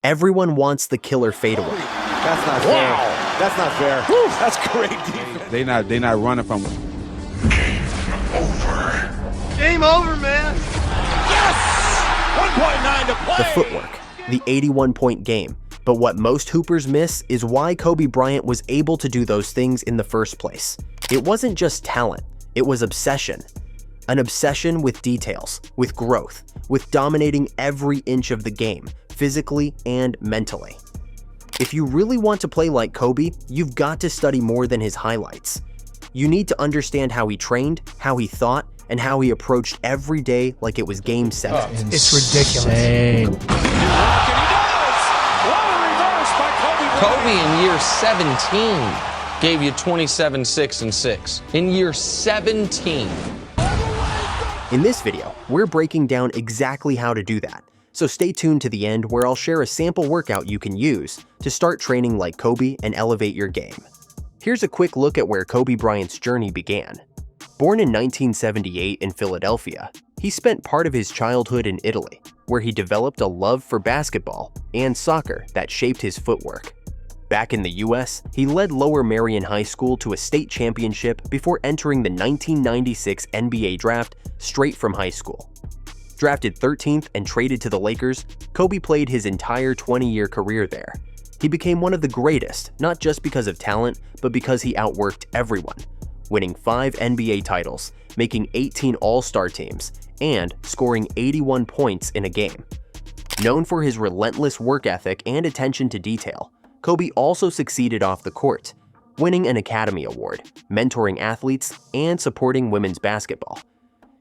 Everyone wants the killer fadeaway. That's not fair. That's not fair. Whew, that's great defense. They not running from it. Game over, man. Yes! 1.9 to play. The footwork, the 81-point game. But what most hoopers miss is why Kobe Bryant was able to do those things in the first place. It wasn't just talent, it was obsession. An obsession with details, with growth, with dominating every inch of the game, physically and mentally. If you really want to play like Kobe, you've got to study more than his highlights. You need to understand how he trained, how he thought, and how he approached every day like it was Game 7. It's ridiculous. Kobe in year 17 gave you 27, 6, and 6. In year 17. In this video, we're breaking down exactly how to do that. So stay tuned to the end where I'll share a sample workout you can use to start training like Kobe and elevate your game. Here's a quick look at where Kobe Bryant's journey began. Born in 1978 in Philadelphia, he spent part of his childhood in Italy, where he developed a love for basketball and soccer that shaped his footwork. Back in the US, he led Lower Merion High School to a state championship before entering the 1996 NBA draft straight from high school. Drafted 13th and traded to the Lakers, Kobe played his entire 20-year career there. He became one of the greatest, not just because of talent, but because he outworked everyone, winning 5 NBA titles, making 18 All-Star teams, and scoring 81 points in a game. Known for his relentless work ethic and attention to detail, Kobe also succeeded off the court, winning an Academy Award, mentoring athletes, and supporting women's basketball.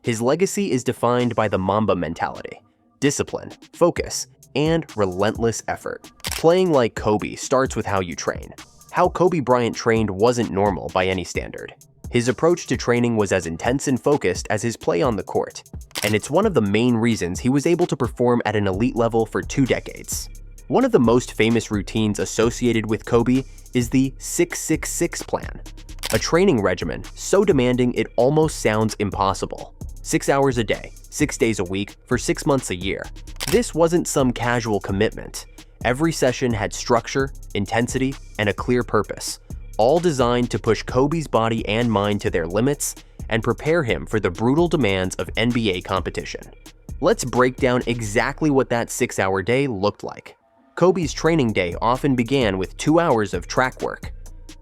His legacy is defined by the Mamba Mentality, discipline, focus, and relentless effort. Playing like Kobe starts with how you train. How Kobe Bryant trained wasn't normal by any standard. His approach to training was as intense and focused as his play on the court, and it's one of the main reasons he was able to perform at an elite level for 2 decades. One of the most famous routines associated with Kobe is the 6-6-6 plan, a training regimen so demanding it almost sounds impossible. 6 hours a day, 6 days a week, for 6 months a year. This wasn't some casual commitment. Every session had structure, intensity, and a clear purpose, all designed to push Kobe's body and mind to their limits and prepare him for the brutal demands of NBA competition. Let's break down exactly what that 6-hour day looked like. Kobe's training day often began with 2 hours of track work.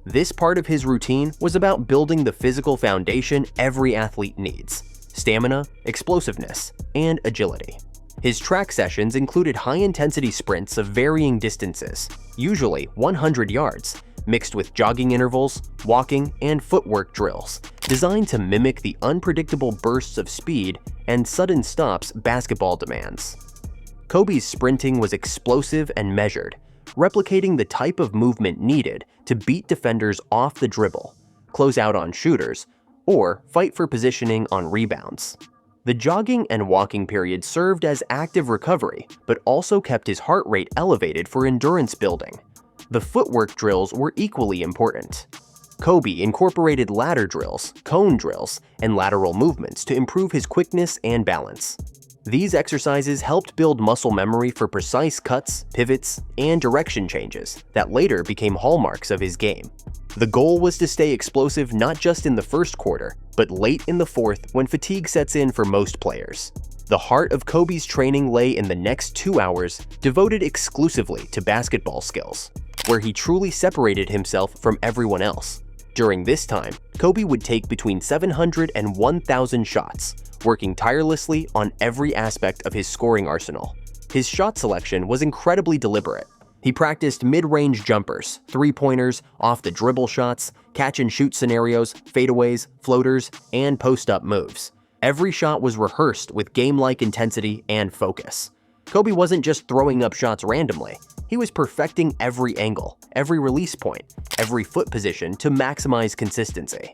This part of his routine was about building the physical foundation every athlete needs: stamina, explosiveness, and agility. His track sessions included high-intensity sprints of varying distances, usually 100 yards, mixed with jogging intervals, walking, and footwork drills, designed to mimic the unpredictable bursts of speed and sudden stops basketball demands. Kobe's sprinting was explosive and measured, replicating the type of movement needed to beat defenders off the dribble, close out on shooters, or fight for positioning on rebounds. The jogging and walking period served as active recovery, but also kept his heart rate elevated for endurance building. The footwork drills were equally important. Kobe incorporated ladder drills, cone drills, and lateral movements to improve his quickness and balance. These exercises helped build muscle memory for precise cuts, pivots, and direction changes that later became hallmarks of his game. The goal was to stay explosive not just in the first quarter, but late in the fourth when fatigue sets in for most players. The heart of Kobe's training lay in the next 2 hours devoted exclusively to basketball skills, where he truly separated himself from everyone else. During this time, Kobe would take between 700 and 1,000 shots, working tirelessly on every aspect of his scoring arsenal. His shot selection was incredibly deliberate. He practiced mid-range jumpers, three-pointers, off-the-dribble shots, catch-and-shoot scenarios, fadeaways, floaters, and post-up moves. Every shot was rehearsed with game-like intensity and focus. Kobe wasn't just throwing up shots randomly. He was perfecting every angle, every release point, every foot position to maximize consistency.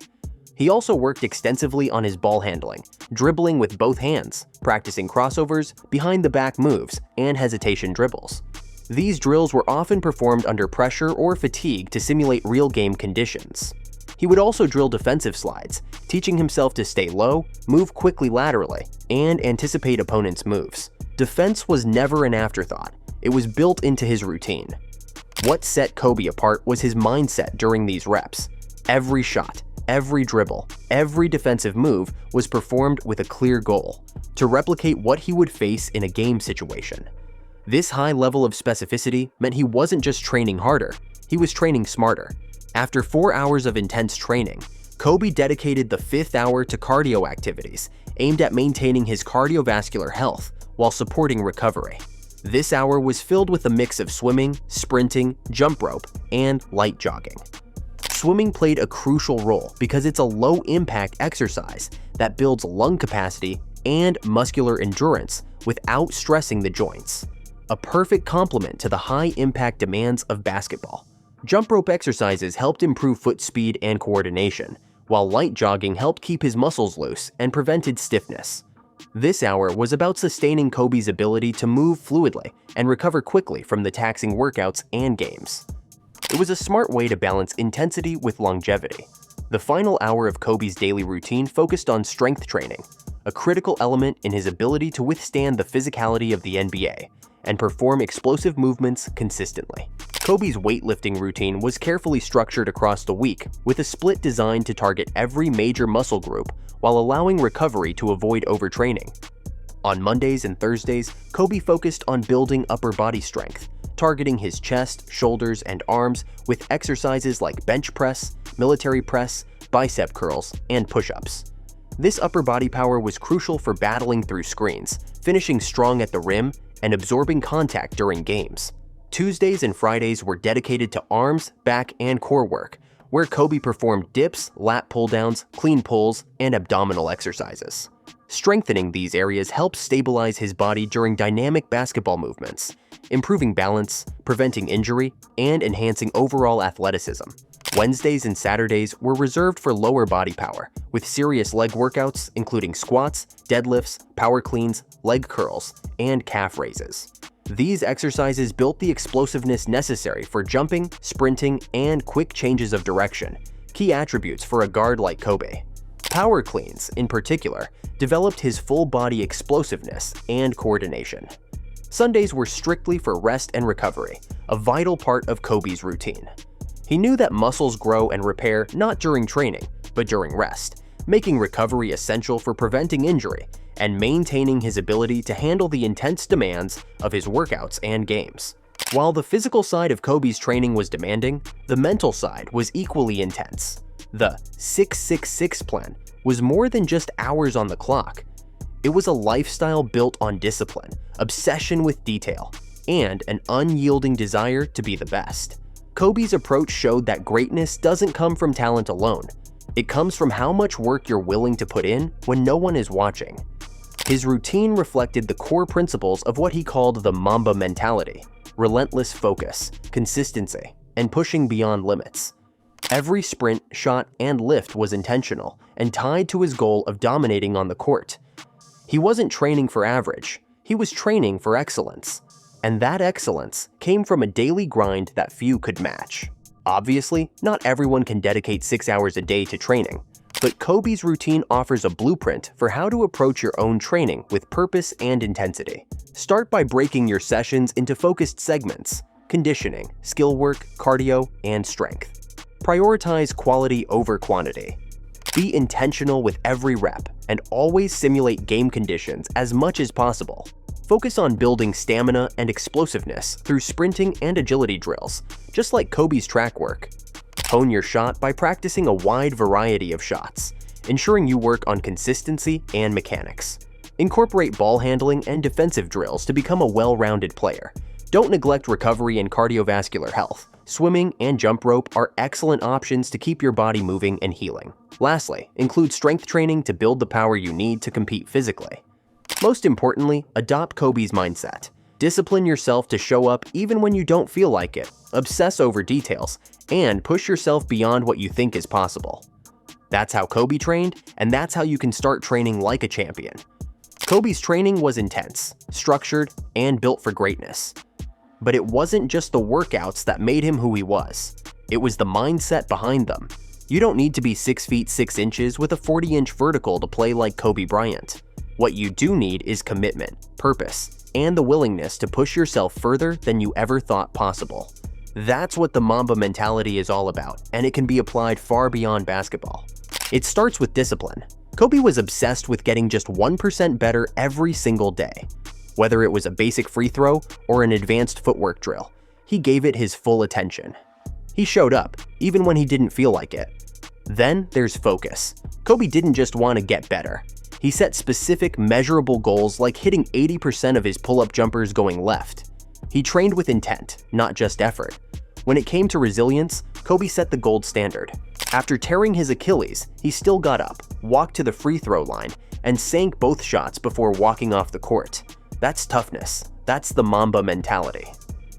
He also worked extensively on his ball handling, dribbling with both hands, practicing crossovers, behind-the-back moves, and hesitation dribbles. These drills were often performed under pressure or fatigue to simulate real game conditions. He would also drill defensive slides, teaching himself to stay low, move quickly laterally, and anticipate opponents' moves. Defense was never an afterthought. It was built into his routine. What set Kobe apart was his mindset during these reps. Every shot, every dribble, every defensive move was performed with a clear goal: to replicate what he would face in a game situation. This high level of specificity meant he wasn't just training harder, he was training smarter. After 4 hours of intense training, Kobe dedicated the 5th hour to cardio activities aimed at maintaining his cardiovascular health while supporting recovery. This hour was filled with a mix of swimming, sprinting, jump rope, and light jogging. Swimming played a crucial role because it's a low-impact exercise that builds lung capacity and muscular endurance without stressing the joints. A perfect complement to the high-impact demands of basketball. Jump rope exercises helped improve foot speed and coordination, while light jogging helped keep his muscles loose and prevented stiffness. This hour was about sustaining Kobe's ability to move fluidly and recover quickly from the taxing workouts and games. It was a smart way to balance intensity with longevity. The final hour of Kobe's daily routine focused on strength training, a critical element in his ability to withstand the physicality of the NBA and perform explosive movements consistently. Kobe's weightlifting routine was carefully structured across the week, with a split designed to target every major muscle group while allowing recovery to avoid overtraining. On Mondays and Thursdays, Kobe focused on building upper body strength, targeting his chest, shoulders, and arms with exercises like bench press, military press, bicep curls, and push-ups. This upper body power was crucial for battling through screens, finishing strong at the rim, and absorbing contact during games. Tuesdays and Fridays were dedicated to arms, back, and core work, where Kobe performed dips, lat pull-downs, clean pulls, and abdominal exercises. Strengthening these areas helped stabilize his body during dynamic basketball movements, improving balance, preventing injury, and enhancing overall athleticism. Wednesdays and Saturdays were reserved for lower body power, with serious leg workouts including squats, deadlifts, power cleans, leg curls, and calf raises. These exercises built the explosiveness necessary for jumping, sprinting, and quick changes of direction, key attributes for a guard like Kobe. Power cleans, in particular, developed his full-body explosiveness and coordination. Sundays were strictly for rest and recovery, a vital part of Kobe's routine. He knew that muscles grow and repair not during training, but during rest, making recovery essential for preventing injury and maintaining his ability to handle the intense demands of his workouts and games. While the physical side of Kobe's training was demanding, the mental side was equally intense. The 666 plan was more than just hours on the clock. It was a lifestyle built on discipline, obsession with detail, and an unyielding desire to be the best. Kobe's approach showed that greatness doesn't come from talent alone. It comes from how much work you're willing to put in when no one is watching. His routine reflected the core principles of what he called the Mamba Mentality: relentless focus, consistency, and pushing beyond limits. Every sprint, shot, and lift was intentional and tied to his goal of dominating on the court. He wasn't training for average, he was training for excellence. And that excellence came from a daily grind that few could match. Obviously, not everyone can dedicate 6 hours a day to training, but Kobe's routine offers a blueprint for how to approach your own training with purpose and intensity. Start by breaking your sessions into focused segments: conditioning, skill work, cardio, and strength. Prioritize quality over quantity. Be intentional with every rep and always simulate game conditions as much as possible. Focus on building stamina and explosiveness through sprinting and agility drills, just like Kobe's track work. Hone your shot by practicing a wide variety of shots, ensuring you work on consistency and mechanics. Incorporate ball handling and defensive drills to become a well-rounded player. Don't neglect recovery and cardiovascular health. Swimming and jump rope are excellent options to keep your body moving and healing. Lastly, include strength training to build the power you need to compete physically. Most importantly, adopt Kobe's mindset. Discipline yourself to show up even when you don't feel like it, obsess over details, and push yourself beyond what you think is possible. That's how Kobe trained, and that's how you can start training like a champion. Kobe's training was intense, structured, and built for greatness. But it wasn't just the workouts that made him who he was. It was the mindset behind them. You don't need to be 6 feet 6 inches with a 40-inch vertical to play like Kobe Bryant. What you do need is commitment, purpose, and the willingness to push yourself further than you ever thought possible. That's what the Mamba mentality is all about, and it can be applied far beyond basketball. It starts with discipline. Kobe was obsessed with getting just 1% better every single day. Whether it was a basic free throw or an advanced footwork drill, he gave it his full attention. He showed up, even when he didn't feel like it. Then there's focus. Kobe didn't just want to get better. He set specific, measurable goals like hitting 80% of his pull-up jumpers going left. He trained with intent, not just effort. When it came to resilience, Kobe set the gold standard. After tearing his Achilles, he still got up, walked to the free throw line, and sank both shots before walking off the court. That's toughness. That's the Mamba mentality.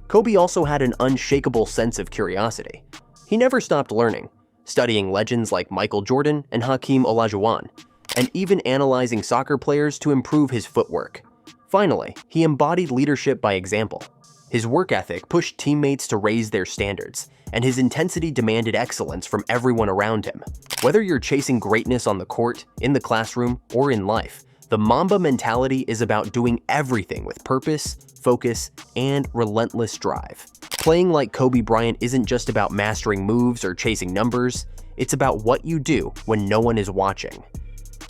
Kobe also had an unshakable sense of curiosity. He never stopped learning, studying legends like Michael Jordan and Hakeem Olajuwon, and even analyzing soccer players to improve his footwork. Finally, he embodied leadership by example. His work ethic pushed teammates to raise their standards, and his intensity demanded excellence from everyone around him. Whether you're chasing greatness on the court, in the classroom, or in life, the Mamba mentality is about doing everything with purpose, focus, and relentless drive. Playing like Kobe Bryant isn't just about mastering moves or chasing numbers, it's about what you do when no one is watching.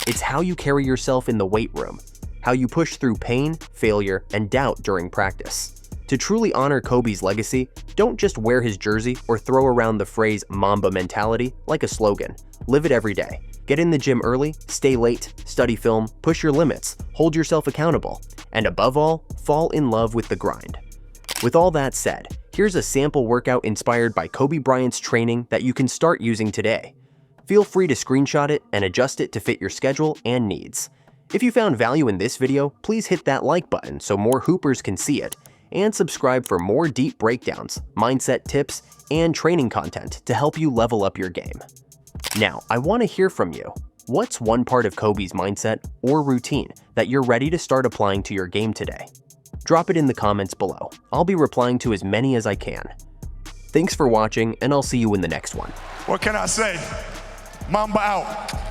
It's how you carry yourself in the weight room, how you push through pain, failure, and doubt during practice. To truly honor Kobe's legacy, don't just wear his jersey or throw around the phrase Mamba mentality like a slogan. Live it every day. Get in the gym early, stay late, study film, push your limits, hold yourself accountable, and above all, fall in love with the grind. With all that said, here's a sample workout inspired by Kobe Bryant's training that you can start using today. Feel free to screenshot it and adjust it to fit your schedule and needs. If you found value in this video, please hit that like button so more hoopers can see it, and subscribe for more deep breakdowns, mindset tips, and training content to help you level up your game. Now, I want to hear from you. What's one part of Kobe's mindset or routine that you're ready to start applying to your game today? Drop it in the comments below. I'll be replying to as many as I can. Thanks for watching, and I'll see you in the next one. What can I say? Mamba out.